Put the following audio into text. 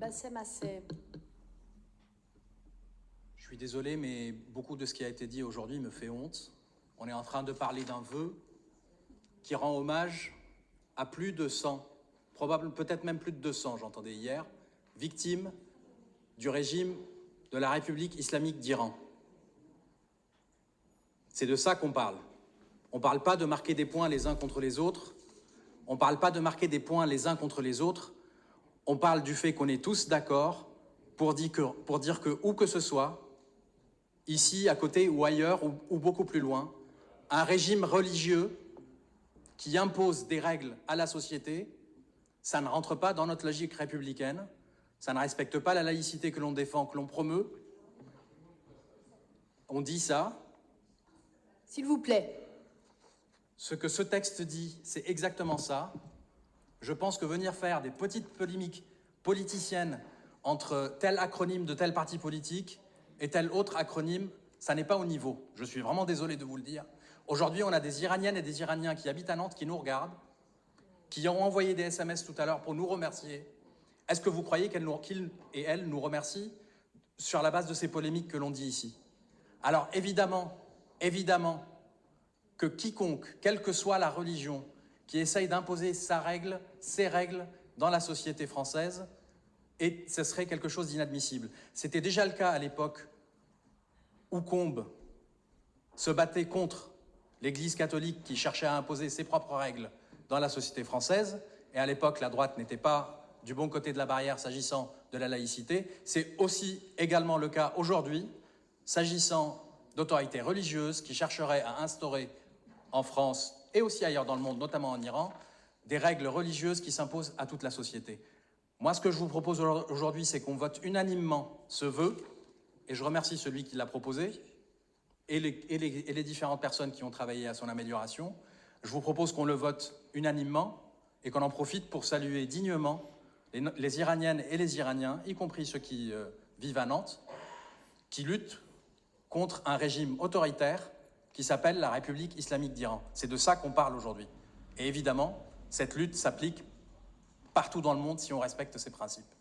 Bassem Assef. Je suis désolé, mais beaucoup de ce qui a été dit aujourd'hui me fait honte. On est en train de parler d'un vœu qui rend hommage à plus de 100, peut-être même plus de 200, j'entendais hier, victimes du régime de la République islamique d'Iran. C'est de ça qu'on parle. On ne parle pas de marquer des points les uns contre les autres. On ne parle pas de marquer des points les uns contre les autres. On parle du fait qu'on est tous d'accord pour dire que, où que ce soit, ici, à côté ou ailleurs, ou beaucoup plus loin, un régime religieux qui impose des règles à la société, ça ne rentre pas dans notre logique républicaine, ça ne respecte pas la laïcité que l'on défend, que l'on promeut. On dit ça. S'il vous plaît. Ce que ce texte dit, c'est exactement ça. Je pense que venir faire des petites polémiques politiciennes entre tel acronyme de tel parti politique et tel autre acronyme, ça n'est pas au niveau. Je suis vraiment désolé de vous le dire. Aujourd'hui, on a des Iraniennes et des Iraniens qui habitent à Nantes, qui nous regardent, qui ont envoyé des SMS tout à l'heure pour nous remercier. Est-ce que vous croyez qu'ils et elles nous remercient sur la base de ces polémiques que l'on dit ici? Alors évidemment que quiconque, quelle que soit la religion, qui essaye d'imposer ses règles dans la société française, et ce serait quelque chose d'inadmissible. C'était déjà le cas à l'époque où Combes se battait contre l'Église catholique qui cherchait à imposer ses propres règles dans la société française, et à l'époque la droite n'était pas du bon côté de la barrière s'agissant de la laïcité. C'est aussi également le cas aujourd'hui, s'agissant d'autorités religieuses qui chercheraient à instaurer en France et aussi ailleurs dans le monde, notamment en Iran, des règles religieuses qui s'imposent à toute la société. Moi, ce que je vous propose aujourd'hui, c'est qu'on vote unanimement ce vœu, et je remercie celui qui l'a proposé, et les différentes personnes qui ont travaillé à son amélioration. Je vous propose qu'on le vote unanimement, et qu'on en profite pour saluer dignement les Iraniennes et les Iraniens, y compris ceux qui vivent à Nantes, qui luttent contre un régime autoritaire qui s'appelle la République islamique d'Iran. C'est de ça qu'on parle aujourd'hui. Et évidemment, cette lutte s'applique partout dans le monde si on respecte ces principes.